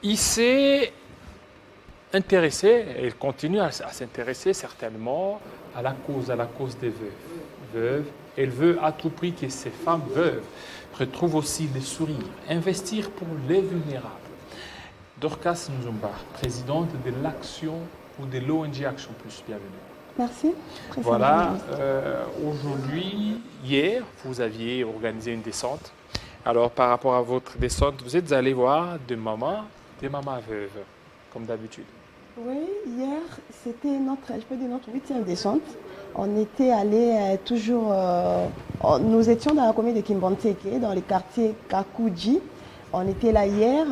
Il s'est intéressé, et il continue à s'intéresser certainement à la cause des veuves. Elle veut à tout prix que ces femmes veuves retrouvent aussi le sourire, investir pour les vulnérables. Dorcas Nzumba, présidente de l'Action ou de l'ONG Action Plus, bienvenue. Merci. Voilà, aujourd'hui, hier, vous aviez organisé une descente. Alors, par rapport à votre descente, vous êtes allé voir des mamans veuves, comme d'habitude. Oui, hier, c'était notre 8e descente. On était allé toujours, nous étions dans la commune de Kimbanteke, dans le quartier Kakuji. On était là hier,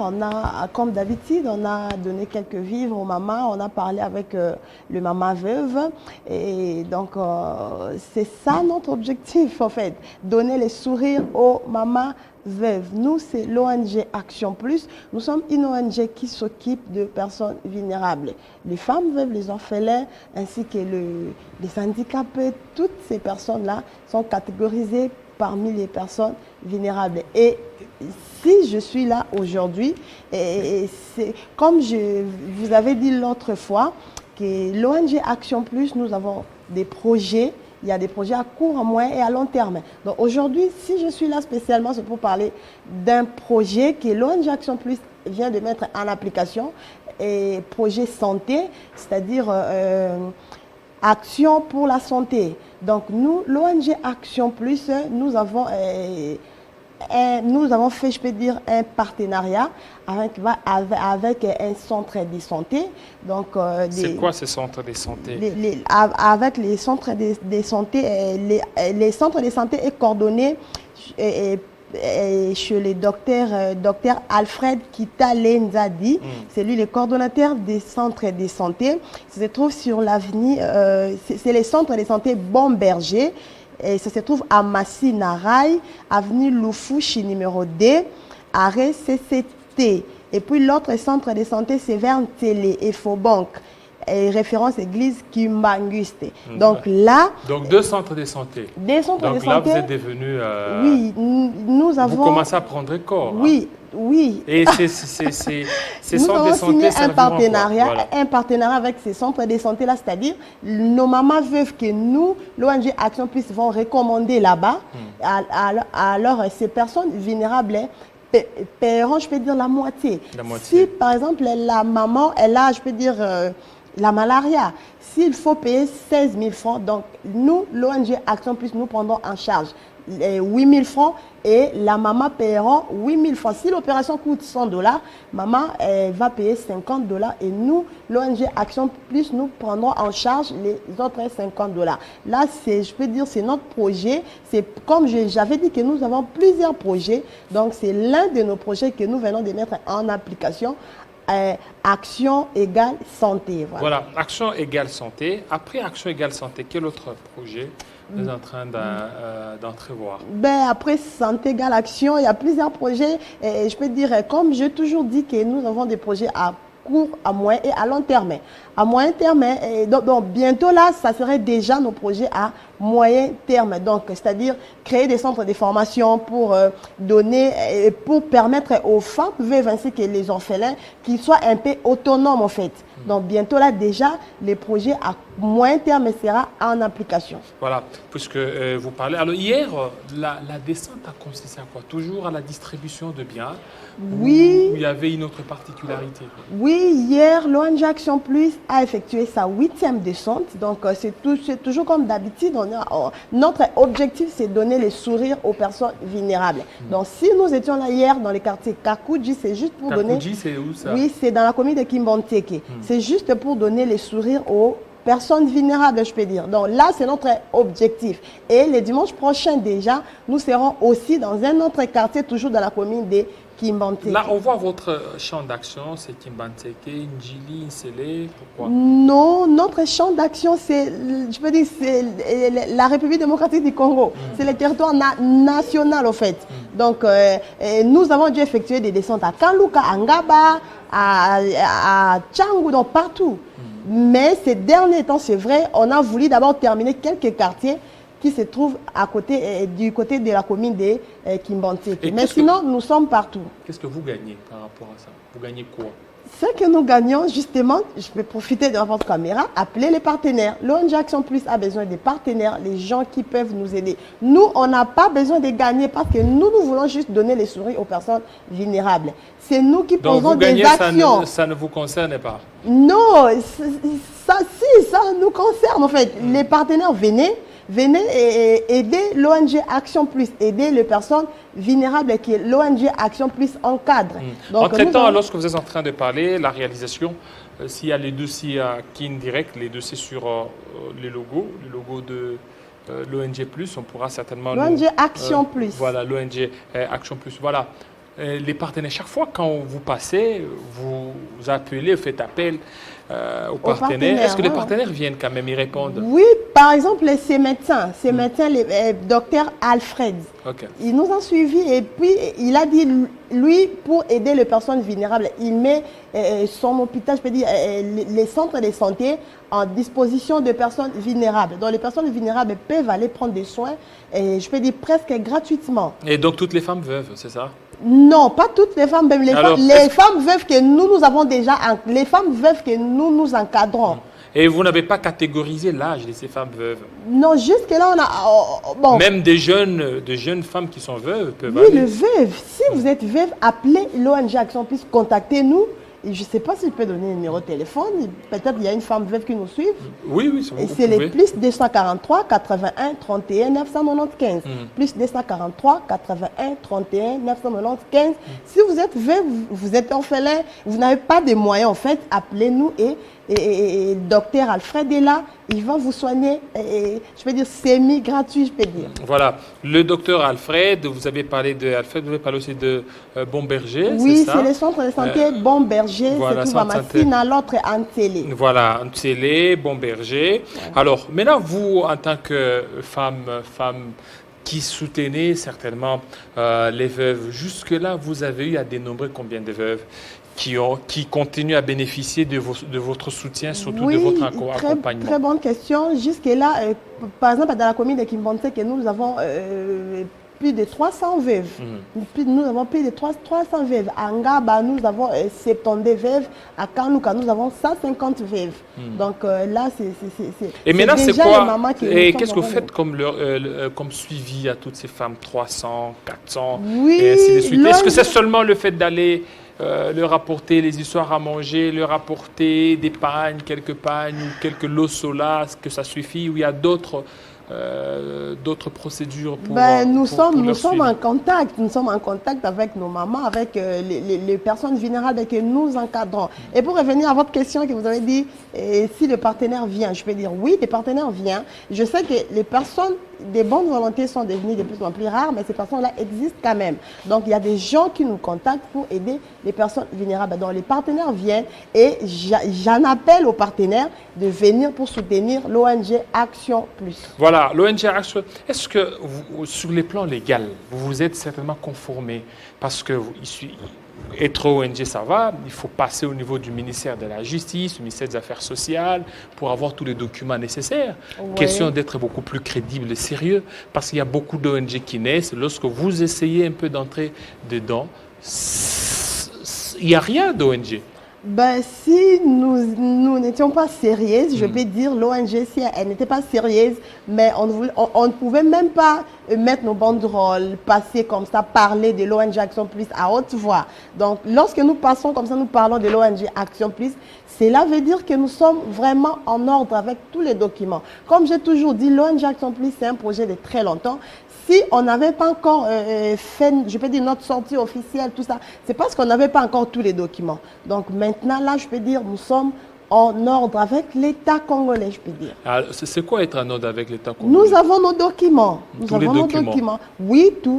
comme d'habitude, on a donné quelques vivres aux mamans, on a parlé avec le maman veuve. Et donc, c'est ça notre objectif, en fait, donner les sourires aux mamans veuves. Nous, c'est l'ONG Action Plus. Nous sommes une ONG qui s'occupe de personnes vulnérables. Les femmes veuves, les orphelins, ainsi que les handicapés, toutes ces personnes-là sont catégorisées parmi les personnes vulnérables. Et si je suis là aujourd'hui, c'est comme je vous avais dit l'autre fois, que l'ONG Action Plus, nous avons des projets. Il y a des projets à court, à moyen et à long terme. Donc aujourd'hui, si je suis là spécialement, c'est pour parler d'un projet que l'ONG Action Plus vient de mettre en application, et projet santé, c'est-à-dire action pour la santé. Donc nous, l'ONG Action Plus, nous avons fait, je peux dire, un partenariat avec un centre de santé. C'est quoi ces centres de santé? Avec les centres de santé, les centres de santé est coordonné chez le docteur Alfred Kitale Nzadi. C'est lui le coordonnateur des centres de santé. Ça se trouve sur l'avenue, c'est les centres de santé Bon-Berger. Et ça se trouve à Massi-Naraï, avenue Lufushi numéro 2, arrêt CCT. Et puis l'autre centre de santé, c'est vers Télé et Faubank. Et référence église Kimbanguste. Donc là... Donc deux centres de santé. Des centres de santé. Donc là, vous êtes devenus... oui, nous avons... Vous commencez à prendre corps. Oui, hein? Oui. Et ces centres de santé un partenariat avec ces centres de santé-là, c'est-à-dire nos mamans veuves que nous, l'ONG Action Plus, vont recommander là-bas. Alors, ces personnes vulnérables paieront, je peux dire, la moitié. Si, par exemple, la maman, elle a, je peux dire, la malaria, s'il faut payer 16 000 francs, donc nous, l'ONG Action Plus, nous prendrons en charge 8 000 francs et la maman paiera 8 000 francs. Si l'opération coûte 100 $, maman va payer 50 $ et nous, l'ONG Action Plus, nous prendrons en charge les autres 50 $. Là, je peux dire, c'est notre projet. C'est comme j'avais dit que nous avons plusieurs projets. Donc, c'est l'un de nos projets que nous venons de mettre en application. Action égale santé. Voilà, Action égale santé. Après Action égale santé, quel autre projet vous êtes en train d'entrevoir? Après santé égale action, il y a plusieurs projets. Et je peux dire, comme j'ai toujours dit que nous avons des projets à court, à moyen et à long terme. À moyen terme, donc bientôt là, ça serait déjà nos projets à moyen terme. Donc, c'est-à-dire créer des centres de formation pour donner, pour permettre aux femmes veuves ainsi que les orphelins qu'ils soient un peu autonomes en fait. Donc, bientôt là, déjà, les projets à moyen terme seront en application. Voilà, puisque vous parlez. Alors, hier, la descente a consisté à quoi? Toujours à la distribution de biens? Oui. Ou il y avait une autre particularité? Oui, hier, l'ONG Action Plus a effectué sa 8e descente. Donc, c'est toujours comme d'habitude. Notre objectif, c'est donner les sourires aux personnes vulnérables. Donc, si nous étions là hier dans le quartier Kakuji, c'est juste pour donner... Kakuji, c'est où ça? Oui, c'est dans la commune de Kimbanteke. C'est juste pour donner les sourires aux personnes vulnérables, je peux dire. Donc là, c'est notre objectif. Et le dimanche prochain déjà, nous serons aussi dans un autre quartier, toujours dans la commune de Kimbanteke. Là, on voit votre champ d'action, c'est Kimbanteke, Njili, Nsele, pourquoi? Non, notre champ d'action, c'est, je peux dire, c'est la République démocratique du Congo. C'est le territoire national, en fait. Donc, nous avons dû effectuer des descentes à Kanluka, à Ngaba, à Tchangou, donc partout. Mais ces derniers temps, c'est vrai, on a voulu d'abord terminer quelques quartiers qui se trouve à côté, du côté de la commune de Kimbanteke. Et Mais sinon, nous sommes partout. Qu'est-ce que vous gagnez par rapport à ça? Vous gagnez quoi? Ce que nous gagnons, justement, je vais profiter de votre caméra, appeler les partenaires. L'ONG Action Plus a besoin des partenaires, les gens qui peuvent nous aider. Nous, on n'a pas besoin de gagner parce que nous voulons juste donner les souris aux personnes vulnérables. C'est nous qui Donc posons vous gagnez, des actions. ça ne vous concerne pas? Non, ça nous concerne en fait. Les partenaires, venez et aider l'ONG Action Plus, aider les personnes vulnérables que l'ONG Action Plus encadre. Donc, entre-temps, lorsque vous êtes en train de parler, la réalisation, s'il y a les dossiers à Kin Direct, les dossiers sur le logo de l'ONG Plus, on pourra certainement... L'ONG Action Plus. Voilà, l'ONG Action Plus. Voilà. Les partenaires, chaque fois quand vous passez, vous appelez, vous faites appel aux partenaires. Est-ce que les partenaires viennent quand même, ils répondent? Oui, par exemple, ces médecins, le docteur Alfred, ils nous ont suivis et puis il a dit, lui, pour aider les personnes vulnérables, il met son hôpital, je peux dire, les centres de santé en disposition de personnes vulnérables. Donc les personnes vulnérables peuvent aller prendre des soins, je peux dire presque gratuitement. Et donc toutes les femmes veuves, c'est ça? Non, pas toutes les femmes, même les femmes veuves que nous avons déjà, les femmes veuves que nous encadrons. Et vous n'avez pas catégorisé l'âge de ces femmes veuves? Non, jusque-là, on a... bon. Même des jeunes femmes qui sont veuves peuvent aller. Oui, le veuve. Si vous êtes veuve, appelez l'ONG Action Plus, contactez-nous. Et je ne sais pas si je peux donner un numéro de téléphone. Peut-être qu'il y a une femme veuve qui nous suit. Oui, et c'est les plus 243 81 31 995. Plus 243 81 31 995. Si vous êtes veuve, vous êtes orphelin, vous n'avez pas de moyens, en fait, appelez-nous et docteur Alfred est là, il va vous soigner, je peux dire semi-gratuit, je peux dire. Voilà, le docteur Alfred, vous avez parlé de Alfred, vous avez parlé aussi de Bomberger, oui, c'est le centre de santé Bomberger, voilà, c'est tout à Massine, à l'autre Antélé. Voilà, Antélé, Bomberger. Ouais. Alors, maintenant, vous, en tant que femme qui soutenez certainement les veuves, jusque-là, vous avez eu à dénombrer combien de veuves qui continuent à bénéficier de votre soutien, surtout de votre accompagnement? Très bonne question. Jusque-là, par exemple, dans la commune de Kimbanteke, nous avons plus de 300 veuves. Nous avons plus de 300 veuves. À Ngaba, nous avons 70 veuves. À Kanouka, nous avons 150 veuves. Donc là, c'est... Et maintenant, c'est quoi? Et qu'est-ce que vous faites comme suivi à toutes ces femmes? 300, 400, oui, et ainsi de suite. Est-ce que c'est seulement le fait d'aller leur apporter les histoires à manger, leur apporter des pagnes, quelques pagnes ou quelques lots solas, que ça suffit, ou il y a d'autres procédures pour nous sommes en contact. Nous sommes en contact avec nos mamans, avec les personnes vulnérables que nous encadrons. Et pour revenir à votre question que vous avez dit, si le partenaire vient, je peux dire oui, les partenaires viennent. Je sais que les personnes des bonnes volontés sont devenues de plus en plus rares, mais ces personnes-là existent quand même. Donc, il y a des gens qui nous contactent pour aider les personnes vulnérables. Donc, les partenaires viennent et j'en appelle aux partenaires de venir pour soutenir l'ONG Action Plus. Voilà, l'ONG Action. Est-ce que, sur les plans légal, vous vous êtes certainement conformé? Parce que être ONG, ça va, il faut passer au niveau du ministère de la Justice, du ministère des Affaires sociales, pour avoir tous les documents nécessaires. Ouais. Question d'être beaucoup plus crédible et sérieux, parce qu'il y a beaucoup d'ONG qui naissent. Lorsque vous essayez un peu d'entrer dedans, il n'y a rien d'ONG. Si nous n'étions pas sérieuses, je peux dire l'ONG, si elle n'était pas sérieuse, mais on ne pouvait même pas mettre nos banderoles, passer comme ça, parler de l'ONG Action Plus à haute voix. Donc, lorsque nous passons comme ça, nous parlons de l'ONG Action Plus, cela veut dire que nous sommes vraiment en ordre avec tous les documents. Comme j'ai toujours dit, l'ONG Action Plus, c'est un projet de très longtemps. Si on n'avait pas encore fait, je peux dire, notre sortie officielle, tout ça, c'est parce qu'on n'avait pas encore tous les documents. Donc maintenant, là, je peux dire, nous sommes en ordre avec l'État congolais, je peux dire. C'est quoi être en ordre avec l'État congolais? Nous avons nos documents. Nous avons nos documents. Oui, tout.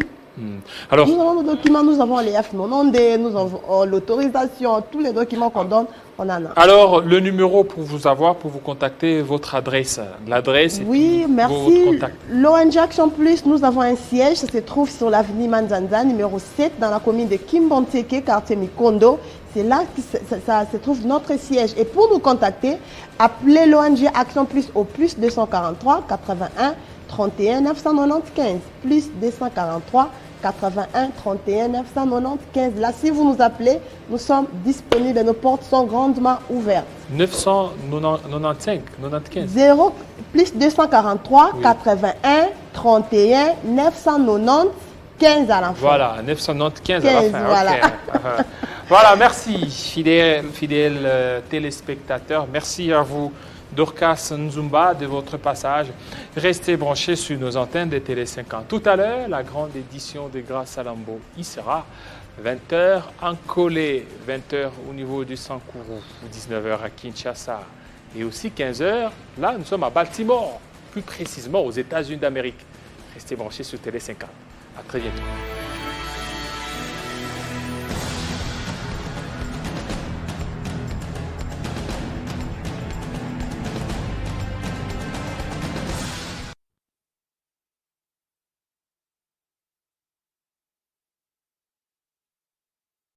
Alors, nous avons nos documents, nous avons les F90, nous avons l'autorisation, tous les documents qu'on donne, on en a. Alors, le numéro pour vous avoir, pour vous contacter, votre adresse, l'adresse et merci. L'ONG Action Plus, nous avons un siège, ça se trouve sur l'avenue Manzanza, numéro 7, dans la commune de Kimbanteke, quartier Mikondo. C'est là que ça se trouve notre siège. Et pour nous contacter, appelez l'ONG Action Plus au plus 243 81 31 995 plus 243 81 31 995. Là, si vous nous appelez, nous sommes disponibles et nos portes sont grandement ouvertes. 995, 95. 0 plus 243 Oui. 81 31 995 à la fin. Voilà, 995 à la 15, fin. voilà. Ok. Voilà, merci, fidèles téléspectateurs. Merci à vous, Dorcas Nzumba, de votre passage. Restez branchés sur nos antennes de Télé 50. Tout à l'heure, la grande édition de Grâce à Lambo. Il sera 20h en Collé, 20h au niveau du Sankourou, 19h à Kinshasa. Et aussi 15h, là, nous sommes à Baltimore, plus précisément aux États-Unis d'Amérique. Restez branchés sur Télé 50. À très bientôt.